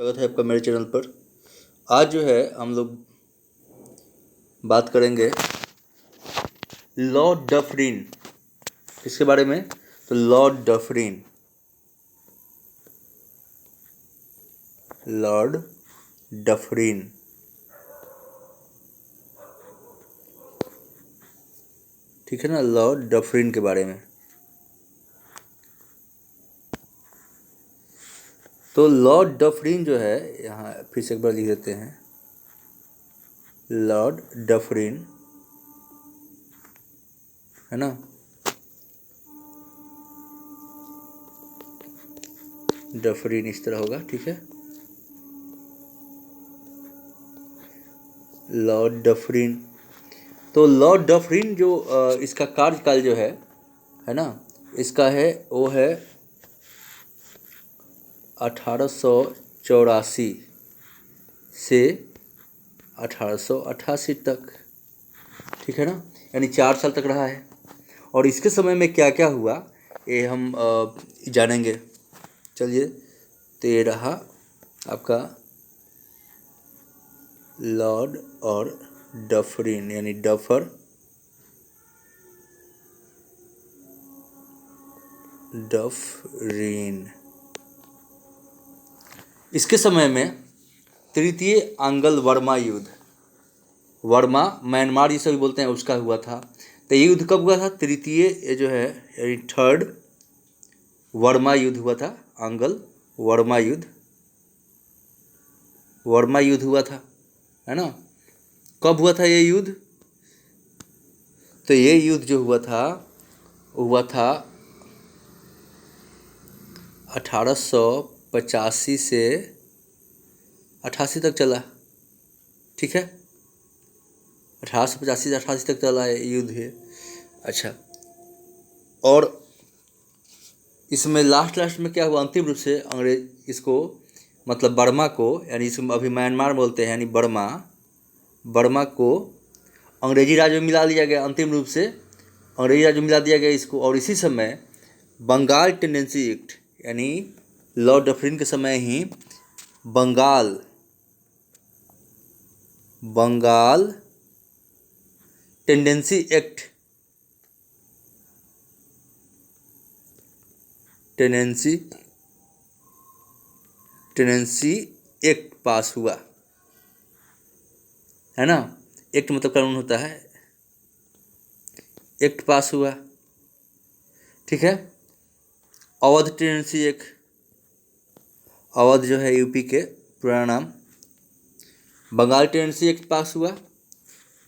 स्वागत है आपका मेरे चैनल पर। आज जो है हम लोग बात करेंगे लॉर्ड डफरिन। किसके बारे में? तो लॉर्ड डफरिन, लॉर्ड डफरिन। ठीक है ना, लॉर्ड डफरिन के बारे में। तो लॉर्ड डफरिन जो है, यहाँ फिर से एक बार लिख देते हैं, लॉर्ड डफरिन, है ना। डफरिन इस तरह होगा, ठीक है। Lord Dufferin. तो लॉर्ड डफरिन जो इसका कार्यकाल जो है ना, इसका है वो है 1884 से 1888 तक, ठीक है ना, यानी 4 साल तक रहा है। और इसके समय में क्या क्या हुआ ये हम जानेंगे। चलिए, तो ये रहा आपका लॉर्ड और डफरिन, यानी डफर, डफरिन। इसके समय में तृतीय आंग्ल वर्मा युद्ध, वर्मा म्यांमार जिसे भी बोलते हैं, उसका हुआ था। तो ये युद्ध कब हुआ था? तृतीय, ये जो है यानी थर्ड वर्मा युद्ध हुआ था। आंग्ल वर्मा युद्ध, वर्मा युद्ध हुआ था, है ना। कब हुआ था ये युद्ध? तो ये युद्ध जो हुआ था 1885 से 88 तक चला, ठीक है। 1885 से 88 तक चला है युद्ध है। अच्छा, और इसमें लास्ट में क्या हुआ? अंतिम रूप से अंग्रेज इसको, मतलब बर्मा को, यानी इसमें अभी म्यांमार बोलते हैं, यानी बर्मा को अंग्रेजी राज में मिला लिया गया। अंतिम रूप से अंग्रेजी राज में मिला दिया गया इसको। और इसी समय बंगाल टेंडेंसी एक्ट, यानी लॉर्ड डफरिन के समय ही Bengal tenancy act, tenancy act pass हुआ, है ना। एक्ट मतलब कानून होता है, एक्ट पास हुआ, ठीक है। अवध टेनेंसी एक्ट, अवध जो है यूपी के पुराना नाम। बंगाल टेनेंसी एक्ट पास हुआ।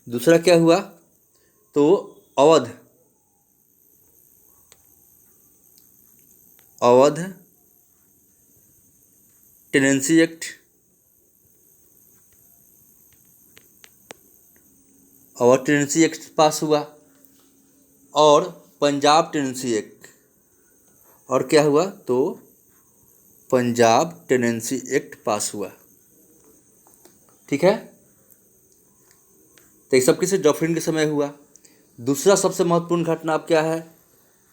दूसरा क्या हुआ? तो Awadh tenancy act, Awadh tenancy act pass हुआ। और पंजाब टेनेंसी एक्ट, और क्या हुआ? तो पंजाब टेनेंसी एक्ट पास हुआ, ठीक है। तो ये सब किसी डफरिन के समय हुआ। दूसरा सबसे महत्वपूर्ण घटना अब क्या है?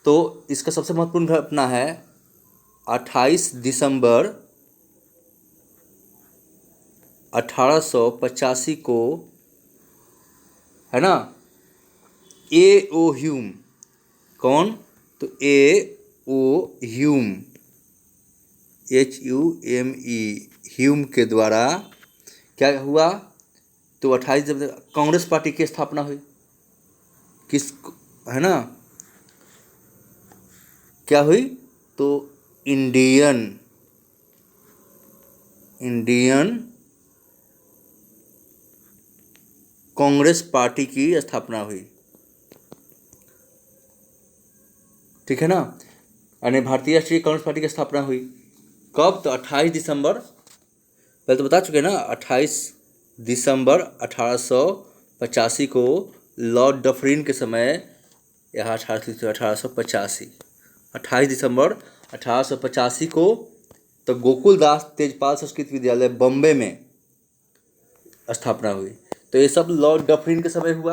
तो इसका सबसे महत्वपूर्ण घटना है 28 दिसंबर 1885 को, है ना। ए ओ ह्यूम, कौन? तो ए ओ ह्यूम, HUME, ह्यूम के द्वारा क्या हुआ? तो 28 जब कांग्रेस पार्टी की स्थापना हुई। किस, है ना, क्या हुई? तो इंडियन कांग्रेस पार्टी की स्थापना हुई, ठीक है ना। यानी भारतीय राष्ट्रीय कांग्रेस पार्टी की स्थापना हुई कब? तो 28 दिसंबर, पहले तो बता चुके ना, 28 दिसंबर 1885 को लॉर्ड डफरिन के समय, यहाँ 1885, 28 दिसंबर 1885 को तो गोकुल दास तेजपाल संस्कृत विद्यालय बॉम्बे में स्थापना हुई। तो ये सब लॉर्ड डफरिन के समय हुआ।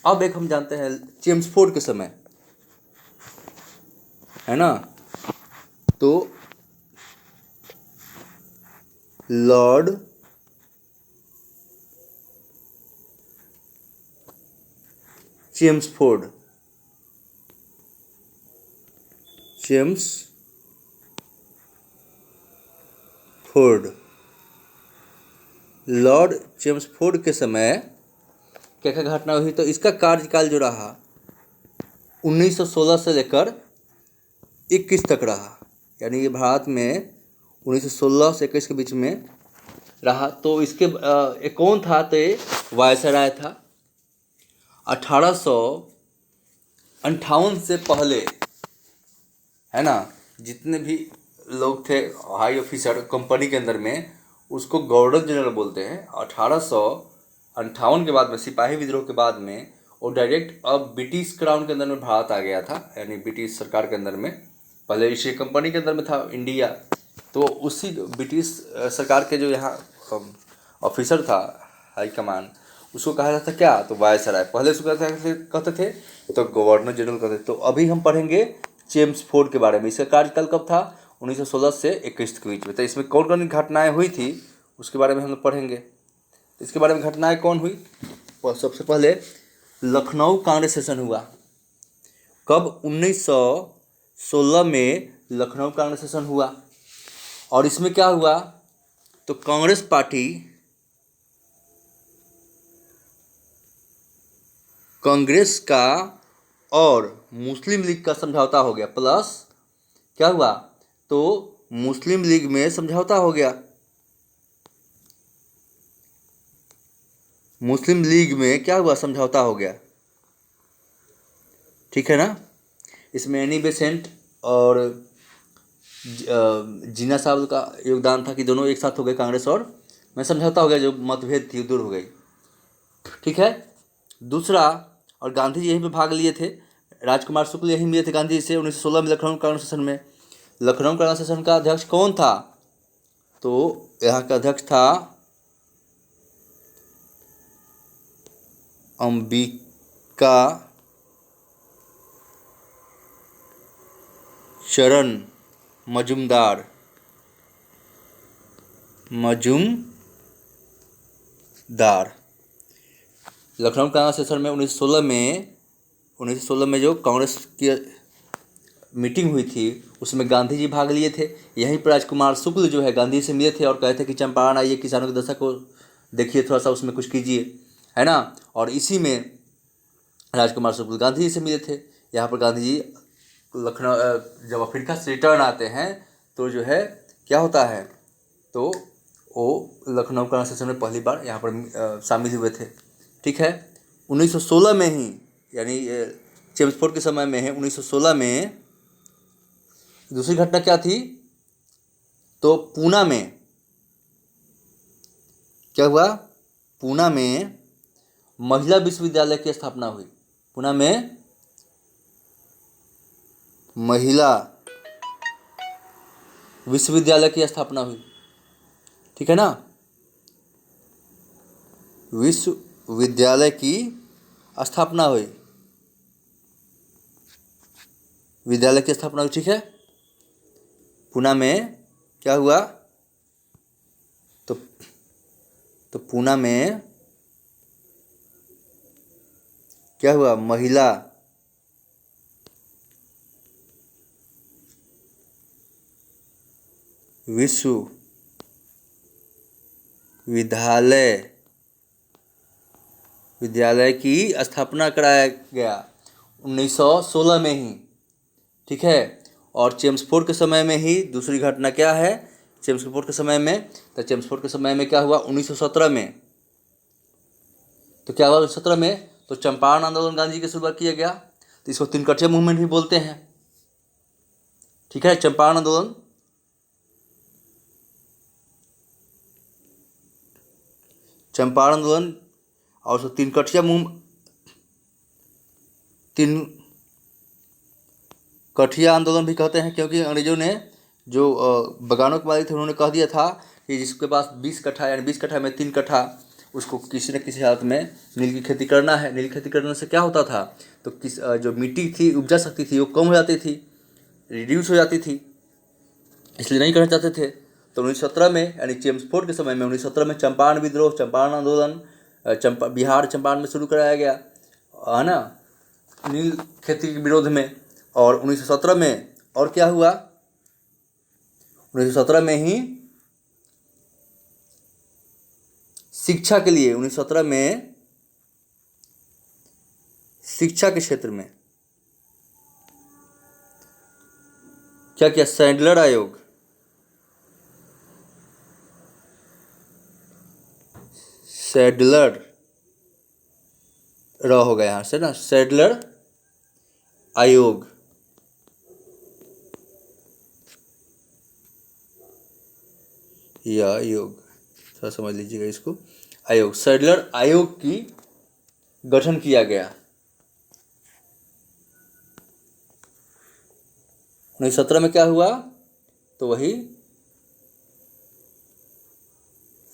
अब एक हम जानते हैं चेम्सफोर्ड के समय, है ना। तो लॉर्ड चेम्सफोर्ड, लॉर्ड चेम्सफोर्ड के समय क्या क्या घटना हुई, तो इसका कार्यकाल जो रहा 1916 से लेकर 21 तक रहा, यानी ये भारत में 1916 से 21 के बीच में रहा। तो इसके एक कौन था, तो ये वायसराय था। 1858 से पहले, है ना, जितने भी लोग थे हाई ऑफिसर कंपनी के अंदर में, उसको गवर्नर जनरल बोलते हैं। 1858 के बाद में, सिपाही विद्रोह के बाद में, वो डायरेक्ट अब ब्रिटिश क्राउन के अंदर में भारत आ गया था, यानी ब्रिटिश सरकार के अंदर में। पहले ईस्ट इंडिया कंपनी के अंदर में था इंडिया, तो उसी ब्रिटिश सरकार के जो यहाँ ऑफिसर था हाई कमान, उसको कहा जाता क्या, तो वायसराय। पहले उसको कहते थे तो गवर्नर जनरल कहते थे। तो अभी हम पढ़ेंगे चेम्सफोर्ड के बारे में। इसका कार्यकाल कब था, 1916 से 21 के बीच में। तो इसमें कौन कौन घटनाएं हुई थी उसके बारे में हम लोग पढ़ेंगे। इसके बारे में घटनाएं कौन हुई, सबसे पहले लखनऊ कांग्रेस सेशन हुआ। कब, 1916 में लखनऊ कांग्रेस सेशन हुआ। और इसमें क्या हुआ, तो कांग्रेस पार्टी, कांग्रेस का और मुस्लिम लीग का समझौता हो गया। प्लस क्या हुआ, तो मुस्लिम लीग में समझौता हो गया। मुस्लिम लीग में क्या हुआ, समझौता हो गया, ठीक है ना। इसमें एनी बेसेंट और जीना साहब का योगदान था कि दोनों एक साथ हो गए, कांग्रेस और में समझौता हो गया, जो मतभेद थी दूर हो गई, ठीक है। दूसरा, और गांधी जी यहीं पे भाग लिए थे, राजकुमार शुक्ल यहीं मिले थे गांधी जी से 1916 में लखनऊ कांग्रेस सेशन में। लखनऊ कांग्रेस सेशन का अध्यक्ष कौन था, तो यहाँ का अध्यक्ष था अंबिका चरण मजूमदार। लखनऊ कांग्रेस सेशन में 1916 में जो कांग्रेस की मीटिंग हुई थी उसमें गांधी जी भाग लिए थे। यहीं पर राजकुमार शुक्ल जो है गांधी से मिले थे और कहे थे कि चंपारण आइए, किसानों की दशा को देखिए, थोड़ा सा उसमें कुछ कीजिए, है ना। और इसी में राजकुमार शुक्ल गांधी जी से मिले थे। यहाँ पर गांधी जी लखनऊ जब अफ्रीका से रिटर्न आते हैं तो जो है क्या होता है, तो वो लखनऊ कांग्रेस सेशन में पहली बार यहाँ पर शामिल हुए थे, ठीक है। 1916 में ही, यानी चेम्सफोर्ड के समय में है, 1916 में दूसरी घटना क्या थी, तो पूना में क्या हुआ, पूना में महिला विश्वविद्यालय की स्थापना हुई। पूना में महिला विश्वविद्यालय की स्थापना हुई, ठीक है ना। विश्वविद्यालय की स्थापना हुई, विद्यालय की स्थापना हुई, ठीक है। पूना में क्या हुआ, तो पूना में क्या हुआ, महिला विद्यालय की स्थापना कराया गया 1916 में ही, ठीक है। और चेम्सफोर्ड के समय में ही दूसरी घटना क्या है, चेम्सफोर्ड के समय में, तो चेम्सफोर्ड के समय में क्या हुआ 1917 में, तो क्या हुआ 1917 में, तो चंपारण आंदोलन गांधी जी की शुरुआत किया गया। तो इसको तीन कठिया मूवमेंट भी बोलते हैं, ठीक है। चंपारण आंदोलन, और उसको तीन कठिया आंदोलन भी कहते हैं, क्योंकि अंग्रेजों ने जो बगानों के मालिक थे उन्होंने कह दिया था कि जिसके पास 20 कट्ठा, यानी 20 कट्ठा में 3 कट्ठा, उसको किसी न किसी हालत में नील की खेती करना है। नील खेती करने से क्या होता था, तो जो मिट्टी थी, उपजा शक्ति थी, वो कम हो जाती थी, रिड्यूस हो जाती थी, इसलिए नहीं करना चाहते थे। तो 1917 में यानी चेम्सफोर्ड के समय में 1917 में चंपारण विद्रोह, चंपारण आंदोलन बिहार चंपारण में शुरू कराया गया, है ना, नील खेती के विरोध में। और 1917 में और क्या हुआ, 1917 में ही शिक्षा के लिए, 1917 में शिक्षा के क्षेत्र में क्या किया, सैडलर आयोग, सैडलर हो गया यहाँ से ना, सैडलर आयोग, या आयोग, थोड़ा समझ लीजिएगा इसको, आयोग, सैडलर आयोग की गठन किया गया। 1917 में क्या हुआ, तो वही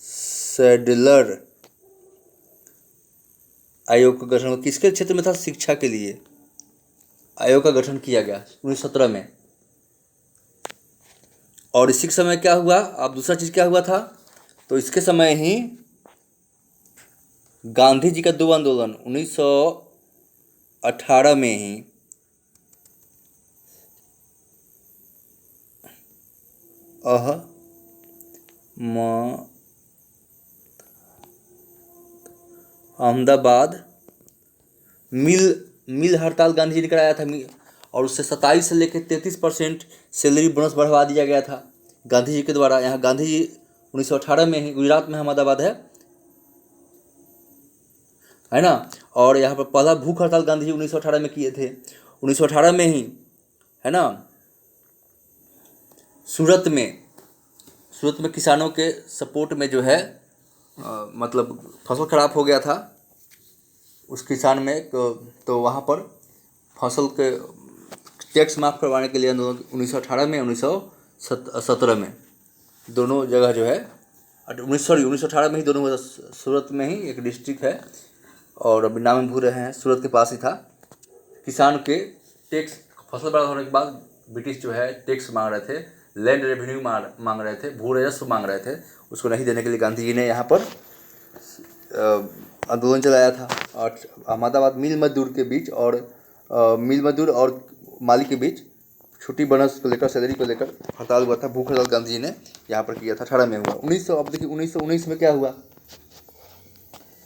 सैडलर आयोग का गठन किसके क्षेत्र में था, शिक्षा के लिए आयोग का गठन किया गया 1917 में। और इसी के समय क्या हुआ, अब दूसरा चीज़ क्या हुआ था, तो इसके समय ही गांधी जी का 2 आंदोलन 1918 में ही अहमदाबाद मिल हड़ताल गांधी जी ने कराया था, और उससे 27 से लेकर 33% सैलरी बोनस बढ़वा दिया गया था गांधी जी के द्वारा। यहाँ गांधी जी 1918 में ही, गुजरात में अहमदाबाद है ना, और यहाँ पर पहला भूख हड़ताल गांधी जी 1918 में किए थे। 1918 में ही, है ना, सूरत में किसानों के सपोर्ट में जो है मतलब फसल खराब हो गया था उस किसान में, तो वहाँ पर फसल के टैक्स माफ़ करवाने के लिए 1918 में 1917 में दोनों जगह जो है 1918 में ही दोनों जगह, सूरत में ही एक डिस्ट्रिक्ट है और अभी नाम भूल रहे हैं, सूरत के पास ही था। किसान के टैक्स, फसल बर्बाद होने के बाद ब्रिटिश जो है टैक्स मांग रहे थे, लैंड रेवेन्यू मांग रहे थे, भू राजस्व मांग रहे थे, उसको नहीं देने के लिए गांधी जी ने यहाँ पर आंदोलन चलाया था। और अहमदाबाद मिल मजदूर के बीच और मिल मजदूर और मालिक के बीच छुट्टी बोनस को लेकर, सैलरी को लेकर हड़ताल हुआ था, भूख हड़ताल गांधी जी ने यहाँ पर किया था, 18 में हुआ। 1900, अब देखिए 1919 में क्या हुआ,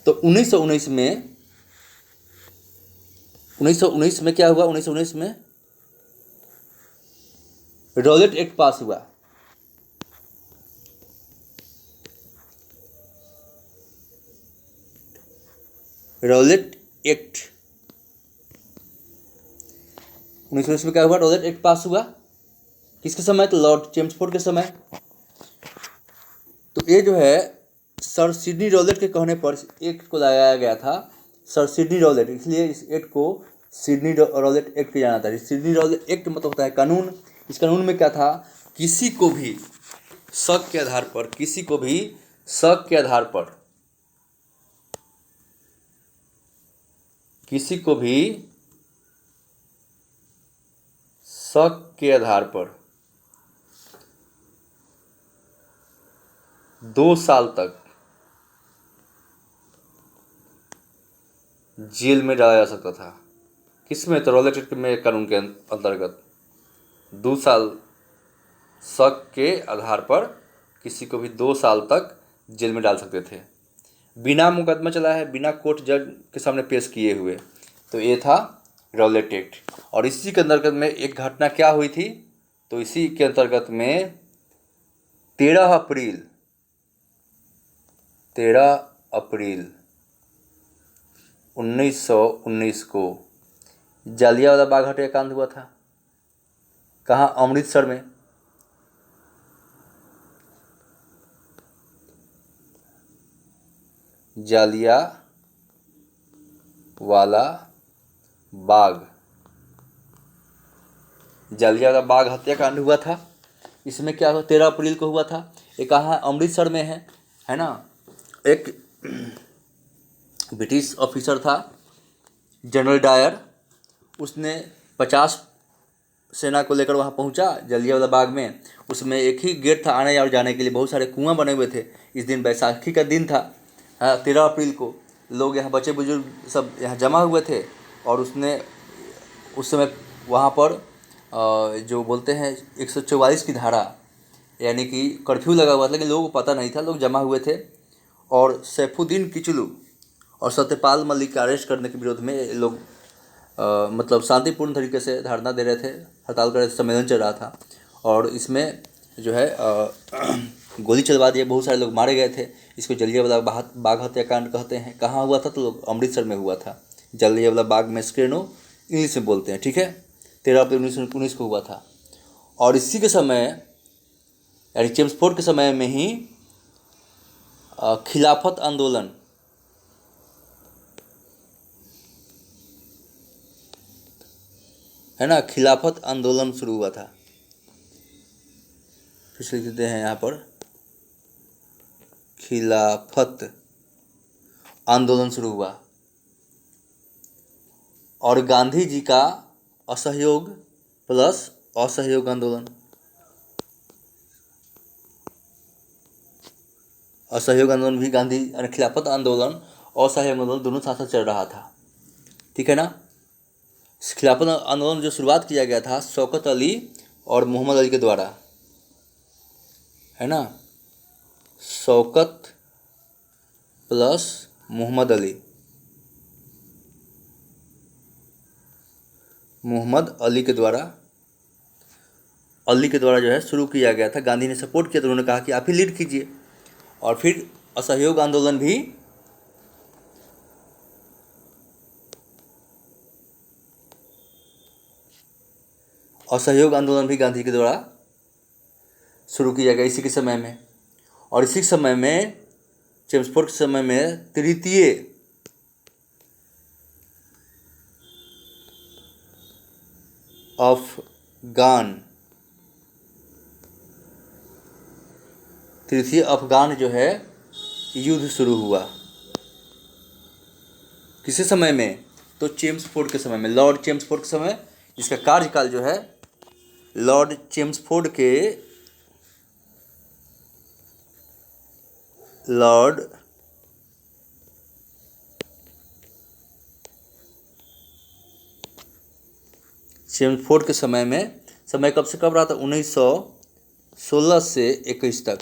तो 1919 में क्या हुआ, 1919 में रॉलेट एक्ट पास हुआ। रॉलेट एक्ट 1919 में क्या हुआ, रॉलेट एक्ट पास हुआ, किसके समय, तो लॉर्ड चेम्सफोर्ड के समय। तो ये जो है सर सिडनी रॉलेट के कहने पर एक्ट को लगाया गया था, सर सिडनी रॉलेट, इसलिए इस एक्ट को सिडनी रॉलेट एक्ट जाना जाता है। सिडनी रॉलेट एक्ट मतलब होता है कानून। इस कानून में क्या था, किसी को भी शक के आधार पर, किसी को भी शक के आधार पर, किसी को भी शक के आधार पर 2 साल तक जेल में डाला जा सकता था। किसमें, तो रॉलेट एक्ट में, कानून के अंतर्गत 2 साल शक के आधार पर किसी को भी 2 साल तक जेल में डाल सकते थे, बिना मुकदमा चला है, बिना कोर्ट जज के सामने पेश किए हुए। तो ये था रॉलेट एक्ट। और इसी के अंतर्गत में एक घटना क्या हुई थी, तो इसी के अंतर्गत में 13 अप्रैल 1919 को जालियांवाला बाग हत्याकांड हुआ था। कहाँ, अमृतसर में। जालियांवाला बाग हत्याकांड हुआ था। इसमें क्या हुआ, 13 अप्रैल को हुआ था। ये कहाँ, अमृतसर में है ना। एक ब्रिटिश ऑफिसर था जनरल डायर, उसने 50 सेना को लेकर वहाँ पहुँचा जलियांवाला बाग में। उसमें एक ही गेट था आने और जाने के लिए, बहुत सारे कुआं बने हुए थे। इस दिन बैसाखी का दिन था, 13 अप्रैल को। लोग यहाँ बच्चे बुजुर्ग सब यहाँ जमा हुए थे और उसने उस समय वहाँ पर जो बोलते हैं 144 की धारा, यानी कि कर्फ्यू लगा हुआ था, लेकिन लोगों को पता नहीं था, लोग जमा हुए थे। और सैफुद्दीन किचलू और सत्यपाल मलिक का अरेस्ट करने के विरोध में ये लोग मतलब शांतिपूर्ण तरीके से धरना दे रहे थे, हड़ताल कर रहे थे, सम्मेलन चल रहा था। और इसमें जो है गोली चलवा दिए, बहुत सारे लोग मारे गए थे। इसको जलियांवाला बाग हत्याकांड कहते हैं। कहाँ हुआ था? तो लोग अमृतसर में हुआ था। जलियांवाला बाग में स्क्रेनो इंग्लिश में बोलते हैं, ठीक है। 13 अप्रैल 1919 को हुआ था। और इसी के समय यानी चेम्सफोर्ड के समय में ही खिलाफत आंदोलन, है ना, खिलाफत आंदोलन शुरू हुआ था। फिर से लिख देते हैं यहाँ पर, खिलाफत आंदोलन शुरू हुआ। और गांधी जी का असहयोग प्लस असहयोग आंदोलन, असहयोग आंदोलन भी गांधी यानी खिलाफत आंदोलन और असहयोग आंदोलन दोनों साथ साथ चल रहा था, ठीक है ना। खिलाफत आंदोलन जो शुरुआत किया गया था शौकत अली और मोहम्मद अली के द्वारा, है ना, शौकत प्लस मोहम्मद अली, मोहम्मद अली के द्वारा जो है शुरू किया गया था। गांधी ने सपोर्ट किया तो उन्होंने कहा कि आप ही लीड कीजिए। और फिर असहयोग आंदोलन भी गांधी के द्वारा शुरू किया गया इसी के समय में। और इसी समय में चेम्सफोर्ड के समय में तृतीय अफगान जो है युद्ध शुरू हुआ। किसी समय में? तो चेम्सफोर्ड के समय में, लॉर्ड चेम्सफोर्ड के समय, जिसका कार्यकाल जो है लॉर्ड चेम्सफोर्ड के समय में, समय कब से कब रहा था? 1916 से 21 तक।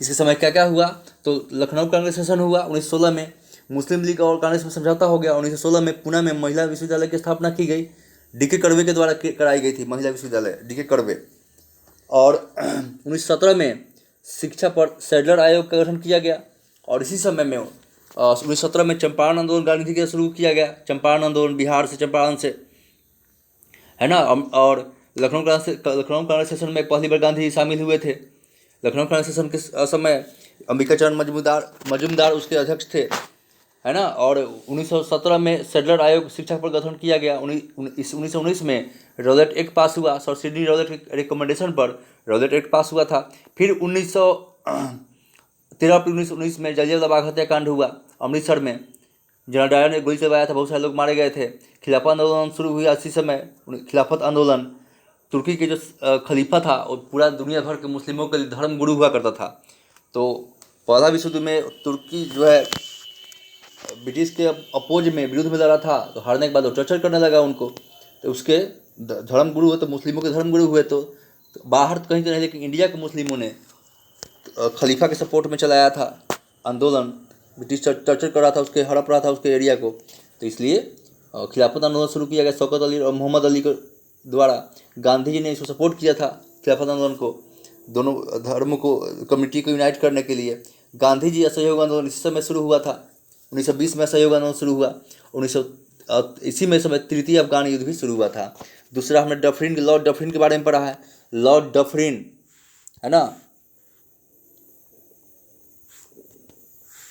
इसके समय क्या क्या हुआ? तो लखनऊ कांग्रेस सेशन हुआ 1916 में, मुस्लिम लीग और कांग्रेस में समझौता हो गया। 1916 में पुणे में महिला विश्वविद्यालय की स्थापना की गई, डीके कर्वे के द्वारा कराई गई थी महिला विश्वविद्यालय, डीके कर्वे। और 1917 में शिक्षा पर सैडलर आयोग का गठन किया गया। और इसी समय में 1917 में चंपारण आंदोलन गांधी के शुरू किया गया। चंपारण आंदोलन बिहार से, चंपारण से, है ना। और लखनऊ कांग्रेस सेशन में पहली बार गांधी शामिल हुए थे। लखनऊ कांग्रेस सेशन के समय अंबिकाचरण मजूमदार उसके अध्यक्ष थे, है ना। और 1917 में सैडलर आयोग शिक्षा पर गठन किया गया। 1919 में रॉलेट एक्ट पास हुआ, सर सिडनी रॉलेट के रिकमेंडेशन पर रॉलेट एक्ट पास हुआ था। फिर 13 अप्रैल 1919 में जलियांवाला बाग हत्याकांड हुआ अमृतसर में, जनरल डायर ने गोली चलवाया था, बहुत सारे लोग मारे गए थे। खिलाफत आंदोलन शुरू हुआ इसी समय। खिलाफत आंदोलन, तुर्की के जो खलीफा था और पूरा दुनिया भर के मुस्लिमों के लिए धर्म गुरु हुआ करता था। तो पहला विश्व युद्ध में तुर्की जो है ब्रिटिश के अपोज में, विरुद्ध में लड़ा था, तो हारने के बाद वो टॉर्चर करने लगा उनको। तो उसके धर्म गुरु हुए, तो मुस्लिमों के धर्म गुरु हुए। तो बाहर तो कहीं तो नहीं, लेकिन इंडिया के मुस्लिमों ने खलीफा के सपोर्ट में चलाया था आंदोलन। ब्रिटिश टॉर्चर कर रहा था, उसके हड़प रहा था उसके एरिया को, तो इसलिए खिलाफत आंदोलन शुरू किया गया शौकत अली और मोहम्मद अली के द्वारा। गांधी जी ने इसको सपोर्ट किया था खिलाफत आंदोलन को, दोनों धर्मों को, कम्युनिटी को यूनाइट करने के लिए। गांधी जी असहयोग आंदोलन इसी समय शुरू हुआ था। 1920 में असहयोग आंदोलन शुरू हुआ। इसी में समय तृतीय अफगान युद्ध भी शुरू हुआ था। दूसरा हमने लॉर्ड डफरिन के बारे में पढ़ा है। लॉर्ड डफरिन, है ना,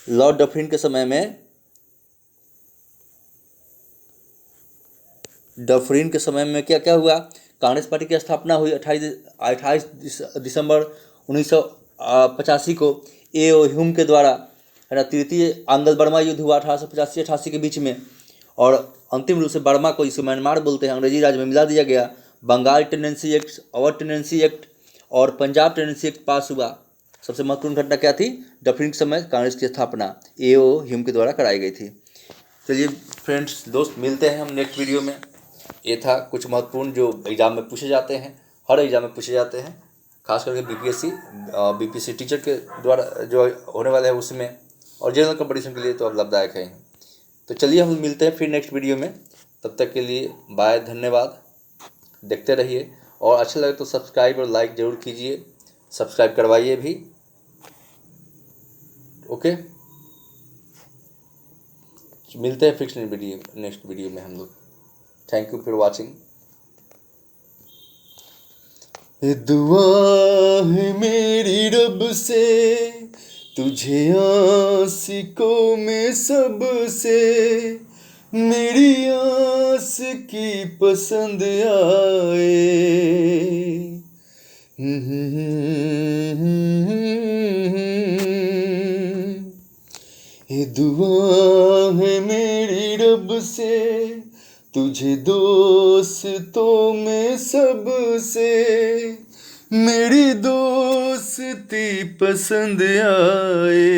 लॉर्ड डफरिन के समय में क्या क्या हुआ? कांग्रेस पार्टी की स्थापना हुई 28 दिसंबर 1985 को ए ओ ह्यूम के द्वारा, है ना। तृतीय आंग्ल बर्मा युद्ध हुआ 1885-88 के बीच में। और अंतिम रूप से बर्मा को, इसे म्यांमार बोलते हैं, अंग्रेजी राज में मिला दिया गया। Bengal tenancy act, Awadh tenancy act और पंजाब टेनेंसी एक्ट पास हुआ। सबसे महत्वपूर्ण घटना क्या थी? डफरिन के समय कांग्रेस की स्थापना A.O. ह्यूम के द्वारा कराई गई थी। चलिए फ्रेंड्स, दोस्त, मिलते हैं हम नेक्स्ट वीडियो में। ये था कुछ महत्वपूर्ण जो एग्ज़ाम में पूछे जाते हैं, हर एग्ज़ाम में पूछे जाते हैं, खास करके बीपीएससी टीचर के द्वारा जो होने वाला है उसमें, और जनरल कंपटीशन के लिए तो अब लाभदायक है। तो चलिए हम मिलते हैं फिर नेक्स्ट वीडियो में। तब तक के लिए बाय, धन्यवाद। देखते रहिए, और अच्छा लगे तो सब्सक्राइब और लाइक ज़रूर कीजिए, सब्सक्राइब करवाइए भी। ओके, मिलते हैं फिक्स नेक्स्ट वीडियो में हम लोग। Thank you for watching. दुआ है मेरी रब से तुझे आशिकों में सबसे, मेरी आस की पसंद आए। ये दुआ है मेरी रब से तुझे दोस्तों में सबसे, मेरी दोस्ती पसंद आए।